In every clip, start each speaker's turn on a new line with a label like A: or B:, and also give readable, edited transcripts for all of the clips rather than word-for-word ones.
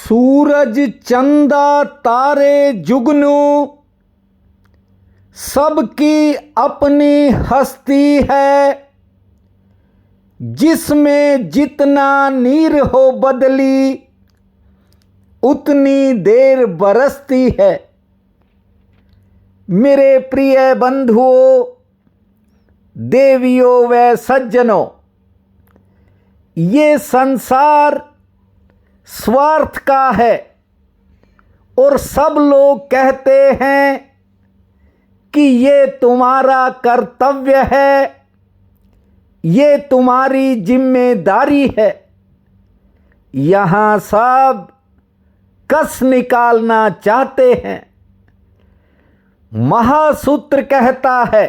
A: सूरज चंदा तारे जुगनू सबकी अपनी हस्ती है। जिसमें जितना नीर हो बदली उतनी देर बरसती है। मेरे प्रिय बंधुओं, देवियों व सज्जनों, ये संसार स्वार्थ का है और सब लोग कहते हैं कि ये तुम्हारा कर्तव्य है, ये तुम्हारी जिम्मेदारी है। यहां सब कस निकालना चाहते हैं। महासूत्र कहता है,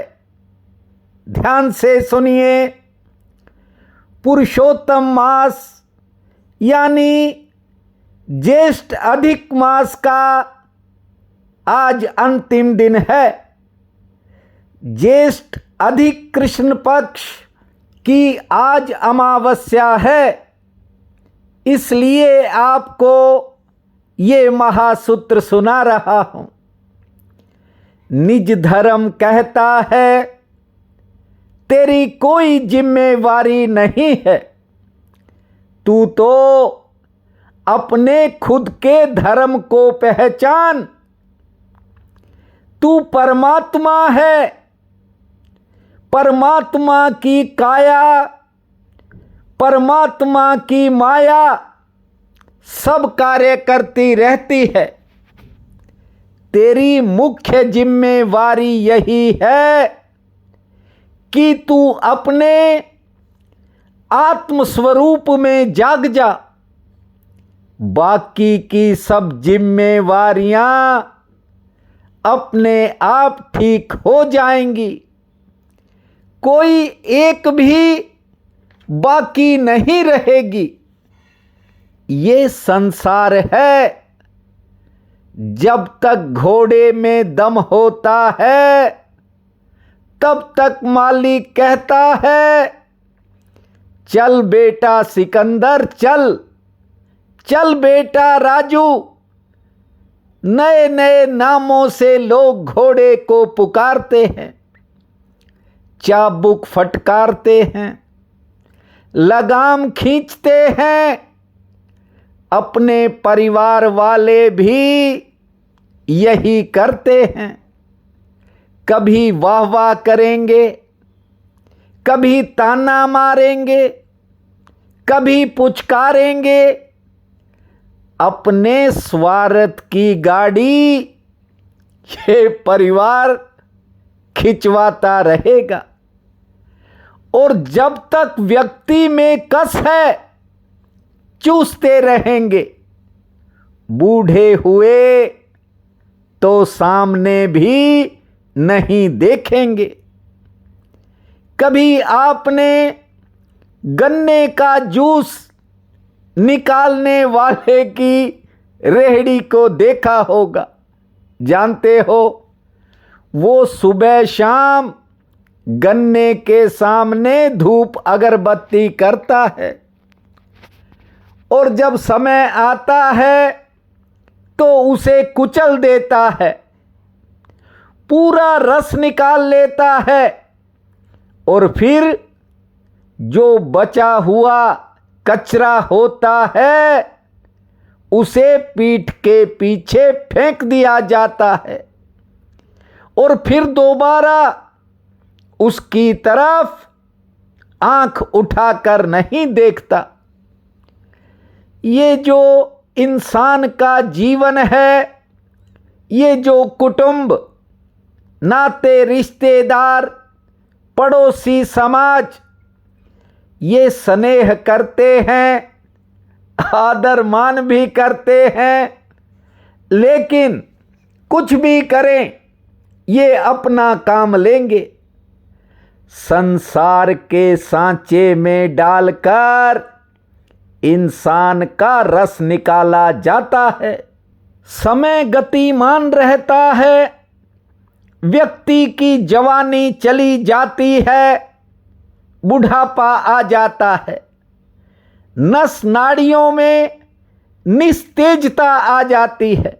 A: ध्यान से सुनिए, पुरुषोत्तम मास यानी ज्येष्ठ अधिक मास का आज अंतिम दिन है। ज्येष्ठ अधिक कृष्ण पक्ष की आज अमावस्या है, इसलिए आपको ये महासूत्र सुना रहा हूं। निज धर्म कहता है, तेरी कोई जिम्मेवारी नहीं है। तू तो अपने खुद के धर्म को पहचान। तू परमात्मा है, परमात्मा की काया, परमात्मा की माया सब कार्य करती रहती है। तेरी मुख्य जिम्मेवारी यही है कि तू अपने आत्मस्वरूप में जाग जा। बाकी की सब जिम्मेवारियां अपने आप ठीक हो जाएंगी। कोई एक भी बाकी नहीं रहेगी। ये संसार है, जब तक घोड़े में दम होता है तब तक मालिक कहता है, चल बेटा सिकंदर चल, चल बेटा राजू। नए नए नामों से लोग घोड़े को पुकारते हैं, चाबुक फटकारते हैं, लगाम खींचते हैं। अपने परिवार वाले भी यही करते हैं। कभी वाह वाह करेंगे, कभी ताना मारेंगे, कभी पुचकारेंगे। अपने स्वार्थ की गाड़ी ये परिवार खिंचवाता रहेगा। और जब तक व्यक्ति में कस है, चूसते रहेंगे। बूढ़े हुए तो सामने भी नहीं देखेंगे। कभी आपने गन्ने का जूस निकालने वाले की रेहड़ी को देखा होगा। जानते हो, वो सुबह शाम गन्ने के सामने धूप अगरबत्ती करता है और जब समय आता है तो उसे कुचल देता है, पूरा रस निकाल लेता है और फिर जो बचा हुआ कचरा होता है उसे पीठ के पीछे फेंक दिया जाता है और फिर दोबारा उसकी तरफ आंख उठाकर नहीं देखता। ये जो इंसान का जीवन है, ये जो कुटुंब, नाते रिश्तेदार, पड़ोसी समाज, ये स्नेह करते हैं, आदर मान भी करते हैं, लेकिन कुछ भी करें ये अपना काम लेंगे। संसार के सांचे में डालकर इंसान का रस निकाला जाता है। समय गतिमान रहता है, व्यक्ति की जवानी चली जाती है, बुढ़ापा आ जाता है। नस नाड़ियों में निस्तेजता आ जाती है,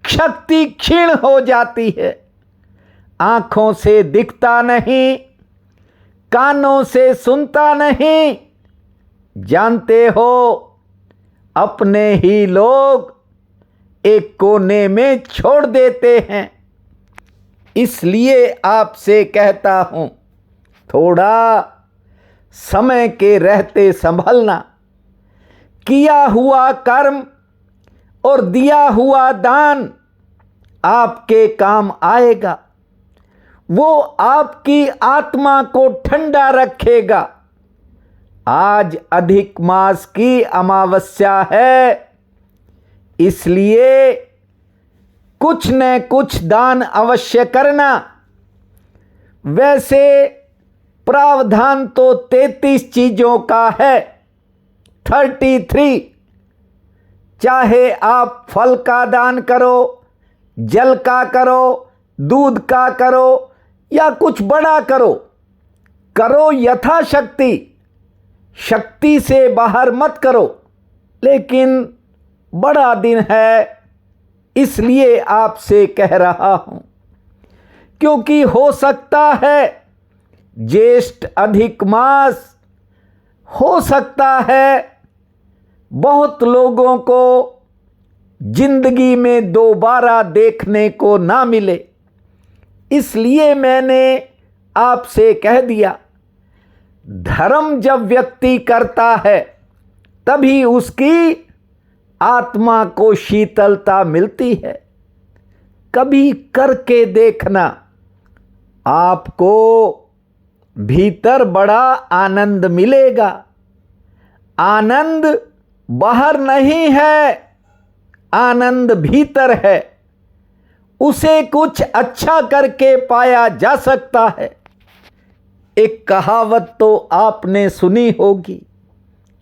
A: शक्ति क्षीण हो जाती है, आंखों से दिखता नहीं, कानों से सुनता नहीं। जानते हो, अपने ही लोग एक कोने में छोड़ देते हैं। इसलिए आपसे कहता हूं, थोड़ा समय के रहते संभलना। किया हुआ कर्म और दिया हुआ दान आपके काम आएगा। वो आपकी आत्मा को ठंडा रखेगा। आज अधिक मास की अमावस्या है, इसलिए कुछ न कुछ दान अवश्य करना। वैसे प्रावधान तो 33 चीजों का है, 33। चाहे आप फल का दान करो, जल का करो, दूध का करो या कुछ बड़ा करो, करो यथाशक्ति। शक्ति से बाहर मत करो। लेकिन बड़ा दिन है, इसलिए आपसे कह रहा हूं, क्योंकि हो सकता है ज्येष्ठ अधिक मास, हो सकता है बहुत लोगों को जिंदगी में दोबारा देखने को ना मिले। इसलिए मैंने आपसे कह दिया, धर्म जब व्यक्ति करता है तभी उसकी आत्मा को शीतलता मिलती है। कभी करके देखना, आपको भीतर बड़ा आनंद मिलेगा। आनंद बाहर नहीं है, आनंद भीतर है। उसे कुछ अच्छा करके पाया जा सकता है। एक कहावत तो आपने सुनी होगी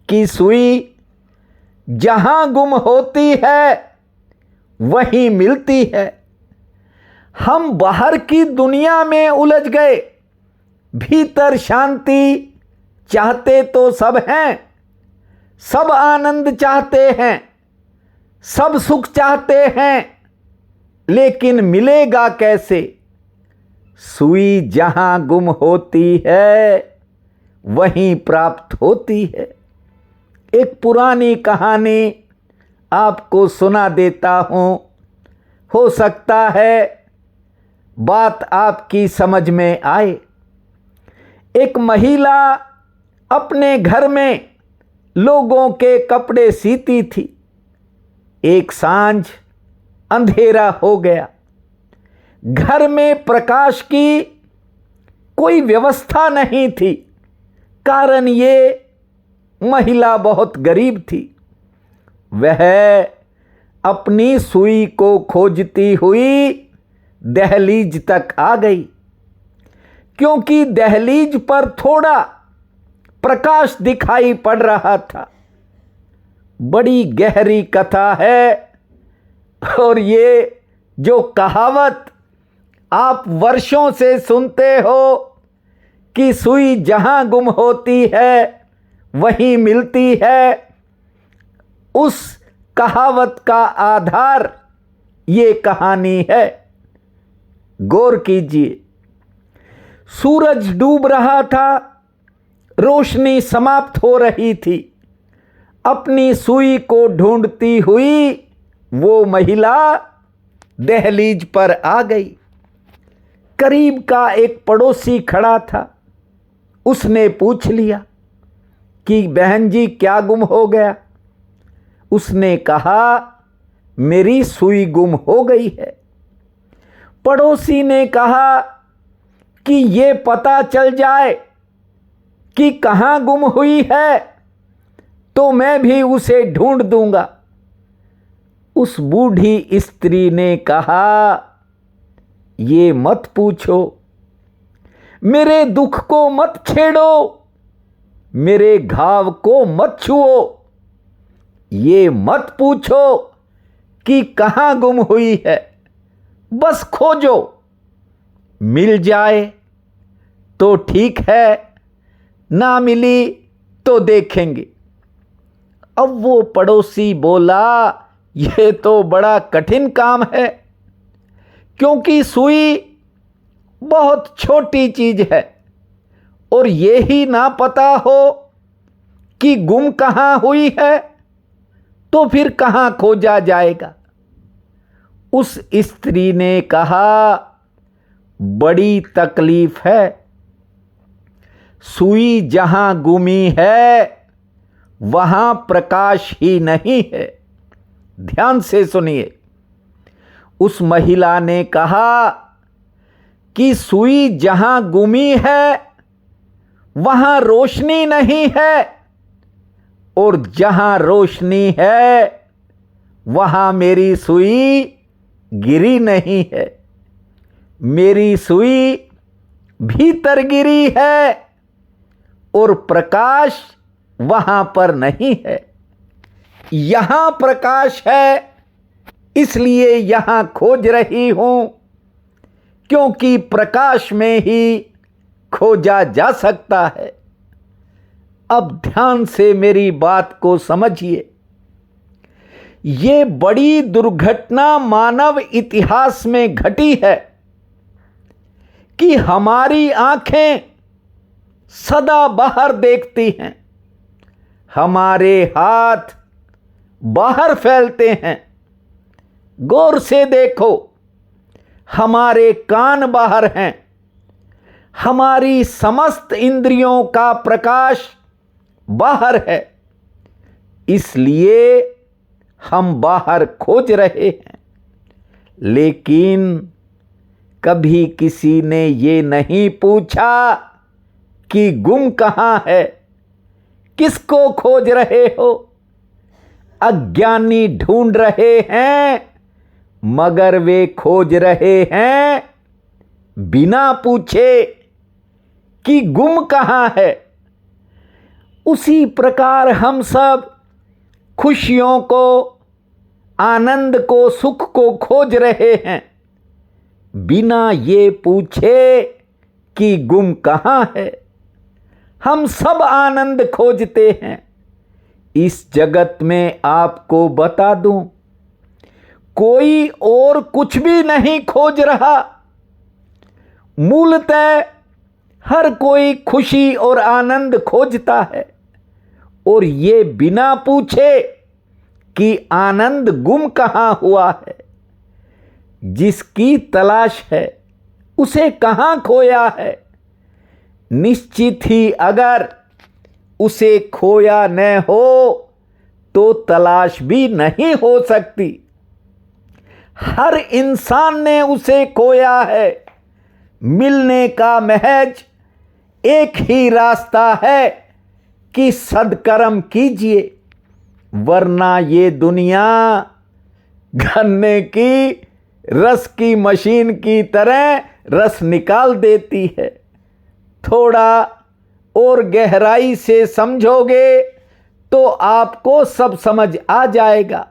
A: कि सुई जहां गुम होती है वहीं मिलती है। हम बाहर की दुनिया में उलझ गए, भीतर शांति चाहते तो सब हैं, सब आनंद चाहते हैं, सब सुख चाहते हैं, लेकिन मिलेगा कैसे? सुई जहां गुम होती है वहीं प्राप्त होती है। एक पुरानी कहानी आपको सुना देता हूं, हो सकता है बात आपकी समझ में आए। एक महिला अपने घर में लोगों के कपड़े सीती थी। एक सांझ अंधेरा हो गया, घर में प्रकाश की कोई व्यवस्था नहीं थी। कारण ये महिला बहुत गरीब थी। वह अपनी सुई को खोजती हुई दहलीज तक आ गई, क्योंकि दहलीज पर थोड़ा प्रकाश दिखाई पड़ रहा था। बड़ी गहरी कथा है, और ये जो कहावत आप वर्षों से सुनते हो कि सुई जहां गुम होती है वहीं मिलती है, उस कहावत का आधार ये कहानी है। गौर कीजिए, सूरज डूब रहा था, रोशनी समाप्त हो रही थी। अपनी सुई को ढूंढती हुई वो महिला दहलीज पर आ गई। करीब का एक पड़ोसी खड़ा था। उसने पूछ लिया कि बहन जी क्या गुम हो गया? उसने कहा, मेरी सुई गुम हो गई है। पड़ोसी ने कहा कि ये पता चल जाए कि कहां गुम हुई है तो मैं भी उसे ढूंढ दूंगा। उस बूढ़ी स्त्री ने कहा, ये मत पूछो, मेरे दुख को मत छेड़ो, मेरे घाव को मत छुओ। ये मत पूछो कि कहां गुम हुई है, बस खोजो। मिल जाए तो ठीक है, ना मिली तो देखेंगे। अब वो पड़ोसी बोला, ये तो बड़ा कठिन काम है, क्योंकि सुई बहुत छोटी चीज है और ये ही ना पता हो कि गुम कहां हुई है तो फिर कहां खोजा जाएगा। उस स्त्री ने कहा, बड़ी तकलीफ है, सुई जहां गुमी है वहां प्रकाश ही नहीं है। ध्यान से सुनिए। उस महिला ने कहा कि सुई जहां गुमी है वहां रोशनी नहीं है, और जहां रोशनी है वहां मेरी सुई गिरी नहीं है। मेरी सुई भीतर गिरी है और प्रकाश वहां पर नहीं है। यहां प्रकाश है, इसलिए यहां खोज रही हूं, क्योंकि प्रकाश में ही खोजा जा सकता है। अब ध्यान से मेरी बात को समझिए। ये बड़ी दुर्घटना मानव इतिहास में घटी है कि हमारी आंखें सदा बाहर देखती हैं, हमारे हाथ बाहर फैलते हैं। गौर से देखो, हमारे कान बाहर हैं, हमारी समस्त इंद्रियों का प्रकाश बाहर है, इसलिए हम बाहर खोज रहे हैं। लेकिन कभी किसी ने ये नहीं पूछा कि गुम कहां है, किसको खोज रहे हो। अज्ञानी ढूंढ रहे हैं, मगर वे खोज रहे हैं बिना पूछे कि गुम कहां है। उसी प्रकार हम सब खुशियों को, आनंद को, सुख को खोज रहे हैं बिना ये पूछे कि गुम कहां है। हम सब आनंद खोजते हैं। इस जगत में आपको बता दूं, कोई और कुछ भी नहीं खोज रहा। मूलतः हर कोई खुशी और आनंद खोजता है, और ये बिना पूछे कि आनंद गुम कहां हुआ है। जिसकी तलाश है उसे कहां खोया है। निश्चित ही अगर उसे खोया न हो तो तलाश भी नहीं हो सकती। हर इंसान ने उसे खोया है। मिलने का महज एक ही रास्ता है कि सद्कर्म कीजिए, वरना ये दुनिया गन्ने की रस की मशीन की तरह रस निकाल देती है। थोड़ा और गहराई से समझोगे तो आपको सब समझ आ जाएगा।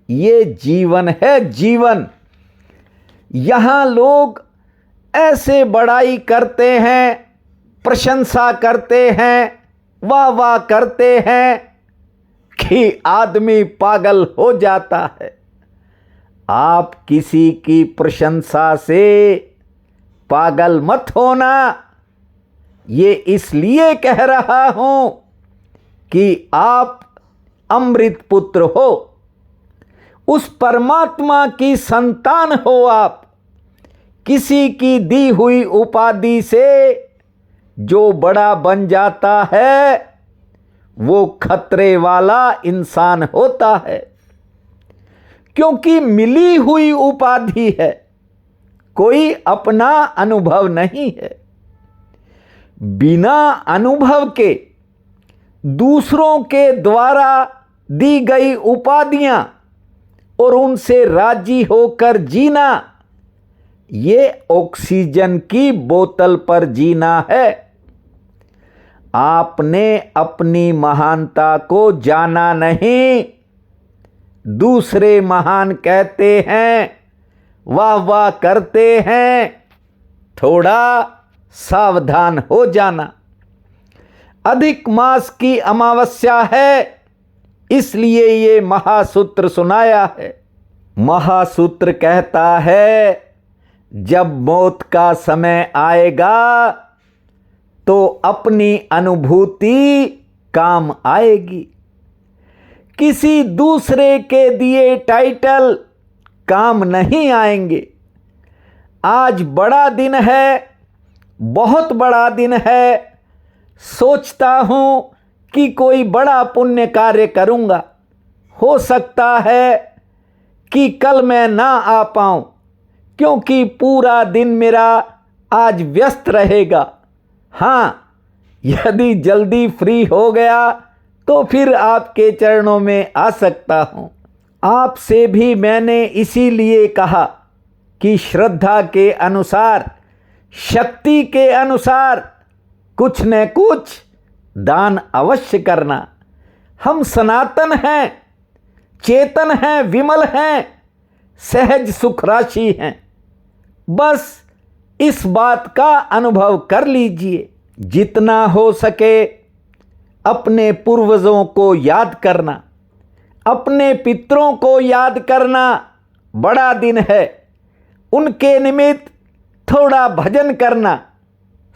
A: ये जीवन है, जीवन। यहां लोग ऐसे बड़ाई करते हैं, प्रशंसा करते हैं, वाह वाह करते हैं कि आदमी पागल हो जाता है। आप किसी की प्रशंसा से पागल मत होना। ये इसलिए कह रहा हूं कि आप अमृत पुत्र हो, उस परमात्मा की संतान हो। आप किसी की दी हुई उपाधि से जो बड़ा बन जाता है वो खतरे वाला इंसान होता है, क्योंकि मिली हुई उपाधि है, कोई अपना अनुभव नहीं है। बिना अनुभव के दूसरों के द्वारा दी गई उपाधियां और उनसे राजी होकर जीना, ये ऑक्सीजन की बोतल पर जीना है। आपने अपनी महानता को जाना नहीं। दूसरे महान कहते हैं, वाह वाह करते हैं। थोड़ा सावधान हो जाना। अधिक मास की अमावस्या है, इसलिए ये महासूत्र सुनाया है। महासूत्र कहता है, जब मौत का समय आएगा तो अपनी अनुभूति काम आएगी। किसी दूसरे के दिए टाइटल काम नहीं आएंगे। आज बड़ा दिन है, बहुत बड़ा दिन है। सोचता हूं कि कोई बड़ा पुण्य कार्य करूंगा। हो सकता है कि कल मैं ना आ पाऊं, क्योंकि पूरा दिन मेरा आज व्यस्त रहेगा। हाँ, यदि जल्दी फ्री हो गया तो फिर आपके चरणों में आ सकता हूं। आपसे भी मैंने इसीलिए कहा कि श्रद्धा के अनुसार, शक्ति के अनुसार कुछ न कुछ दान अवश्य करना। हम सनातन हैं, चेतन हैं, विमल हैं, सहज सुख राशि हैं। बस इस बात का अनुभव कर लीजिए। जितना हो सके अपने पूर्वजों को याद करना, अपने पितरों को याद करना। बड़ा दिन है, उनके निमित्त थोड़ा भजन करना,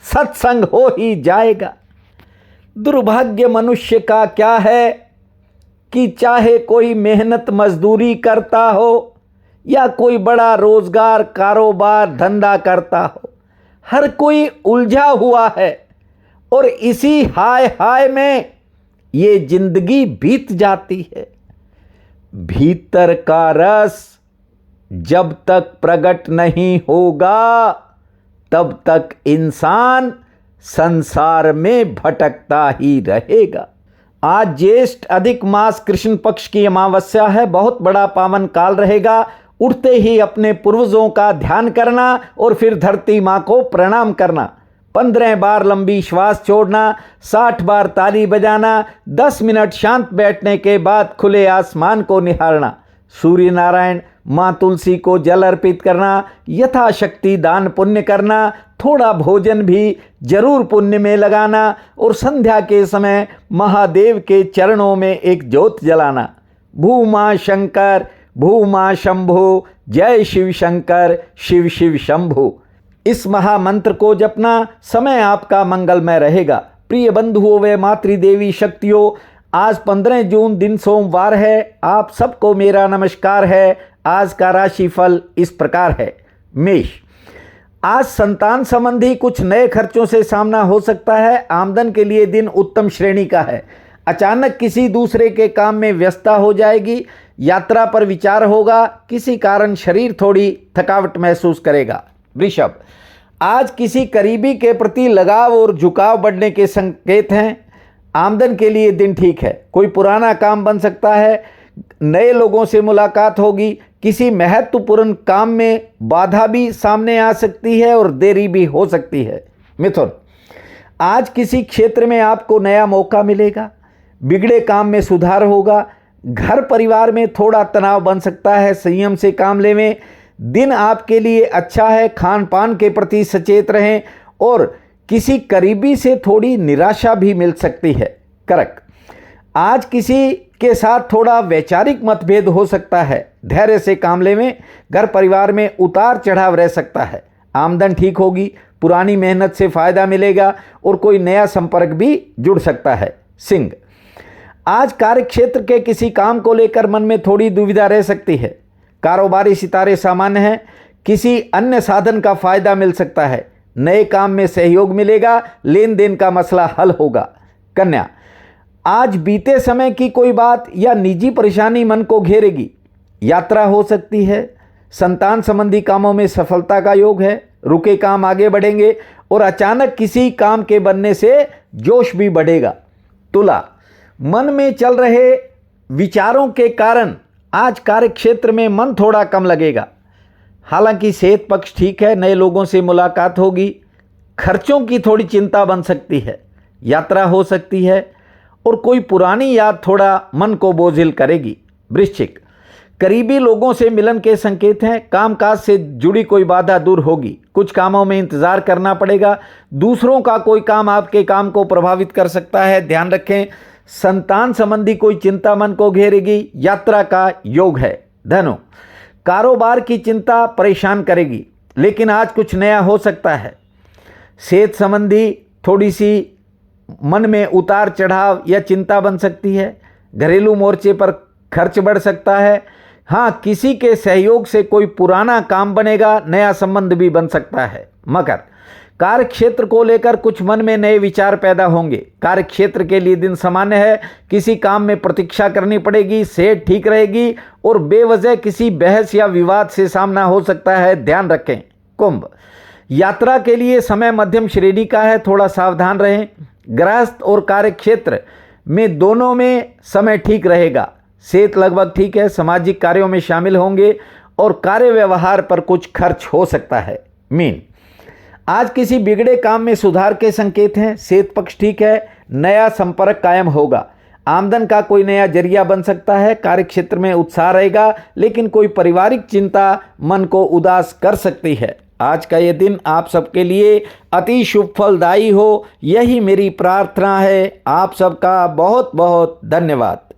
A: सत्संग हो ही जाएगा। दुर्भाग्य मनुष्य का क्या है कि चाहे कोई मेहनत मजदूरी करता हो या कोई बड़ा रोजगार, कारोबार, धंधा करता हो, हर कोई उलझा हुआ है और इसी हाय हाय में ये जिंदगी बीत जाती है। भीतर का रस जब तक प्रकट नहीं होगा तब तक इंसान संसार में भटकता ही रहेगा। आज ज्येष्ठ अधिक मास कृष्ण पक्ष की अमावस्या है। बहुत बड़ा पावन काल रहेगा। उठते ही अपने पूर्वजों का ध्यान करना और फिर धरती माँ को प्रणाम करना। 15 बार लंबी श्वास छोड़ना, 60 बार ताली बजाना, 10 मिनट शांत बैठने के बाद खुले आसमान को निहारना, सूर्य नारायण माँ तुलसी को जल अर्पित करना, यथाशक्ति दान पुण्य करना, थोड़ा भोजन भी जरूर पुण्य में लगाना और संध्या के समय महादेव के चरणों में एक ज्योत जलाना। भूमा शंकर, भूमा शंभु, जय शिव शंकर, शिव शिव शंभु। इस महामंत्र को जपना। समय आपका मंगलमय रहेगा। प्रिय बंधुओं व मातृदेवी शक्तियों, आज 15 जून दिन सोमवार है। आप सबको मेरा नमस्कार है। आज का राशिफल इस प्रकार है। मेष, आज संतान संबंधी कुछ नए खर्चों से सामना हो सकता है। आमदन के लिए दिन उत्तम श्रेणी का है। अचानक किसी दूसरे के काम में व्यस्तता हो जाएगी। यात्रा पर विचार होगा। किसी कारण शरीर थोड़ी थकावट महसूस करेगा। वृषभ, आज किसी करीबी के प्रति लगाव और झुकाव बढ़ने के संकेत हैं। आमदन के लिए दिन ठीक है। कोई पुराना काम बन सकता है। नए लोगों से मुलाकात होगी। किसी महत्वपूर्ण काम में बाधा भी सामने आ सकती है और देरी भी हो सकती है। मिथुन, आज किसी क्षेत्र में आपको नया मौका मिलेगा। बिगड़े काम में सुधार होगा। घर परिवार में थोड़ा तनाव बन सकता है। संयम से काम लेवें। दिन आपके लिए अच्छा है। खान पान के प्रति सचेत रहें और किसी करीबी से थोड़ी निराशा भी मिल सकती है। कर्क, आज किसी के साथ थोड़ा वैचारिक मतभेद हो सकता है। धैर्य से काम लेवें। घर परिवार में उतार चढ़ाव रह सकता है। आमदन ठीक होगी। पुरानी मेहनत से फायदा मिलेगा और कोई नया संपर्क भी जुड़ सकता है। सिंह, आज कार्यक्षेत्र के किसी काम को लेकर मन में थोड़ी दुविधा रह सकती है। कारोबारी सितारे सामान्य हैं। किसी अन्य साधन का फायदा मिल सकता है। नए काम में सहयोग मिलेगा। लेन देन का मसला हल होगा। कन्या, आज बीते समय की कोई बात या निजी परेशानी मन को घेरेगी। यात्रा हो सकती है। संतान संबंधी कामों में सफलता का योग है। रुके काम आगे बढ़ेंगे और अचानक किसी काम के बनने से जोश भी बढ़ेगा। तुला, मन में चल रहे विचारों के कारण आज कार्यक्षेत्र में मन थोड़ा कम लगेगा। हालांकि सेहत पक्ष ठीक है। नए लोगों से मुलाकात होगी। खर्चों की थोड़ी चिंता बन सकती है। यात्रा हो सकती है और कोई पुरानी याद थोड़ा मन को बोझिल करेगी। वृश्चिक, करीबी लोगों से मिलन के संकेत हैं। कामकाज से जुड़ी कोई बाधा दूर होगी। कुछ कामों में इंतजार करना पड़ेगा। दूसरों का कोई काम आपके काम को प्रभावित कर सकता है। ध्यान रखें। संतान संबंधी कोई चिंता मन को घेरेगी, यात्रा का योग है। धनु, कारोबार की चिंता परेशान करेगी, लेकिन आज कुछ नया हो सकता है। सेहत संबंधी थोड़ी सी मन में उतार चढ़ाव या चिंता बन सकती है। घरेलू मोर्चे पर खर्च बढ़ सकता है। हाँ, किसी के सहयोग से कोई पुराना काम बनेगा, नया संबंध भी बन सकता है। मकर, कार्य क्षेत्र को लेकर कुछ मन में नए विचार पैदा होंगे। कार्य क्षेत्र के लिए दिन सामान्य है। किसी काम में प्रतीक्षा करनी पड़ेगी, सेहत ठीक रहेगी और बेवजह किसी बहस या विवाद से सामना हो सकता है, ध्यान रखें। कुंभ, यात्रा के लिए समय मध्यम श्रेणी का है, थोड़ा सावधान रहें। गृहस्थ और कार्य क्षेत्र में दोनों में समय ठीक रहेगा। सेहत लगभग ठीक है। सामाजिक कार्यों में शामिल होंगे और कार्य व्यवहार पर कुछ खर्च हो सकता है। मीन, आज किसी बिगड़े काम में सुधार के संकेत हैं। सेहत पक्ष ठीक है। नया संपर्क कायम होगा। आमदन का कोई नया जरिया बन सकता है। कार्य क्षेत्र में उत्साह रहेगा, लेकिन कोई पारिवारिक चिंता मन को उदास कर सकती है। आज का ये दिन आप सबके लिए अति शुभ फलदायी हो, यही मेरी प्रार्थना है। आप सबका बहुत बहुत धन्यवाद।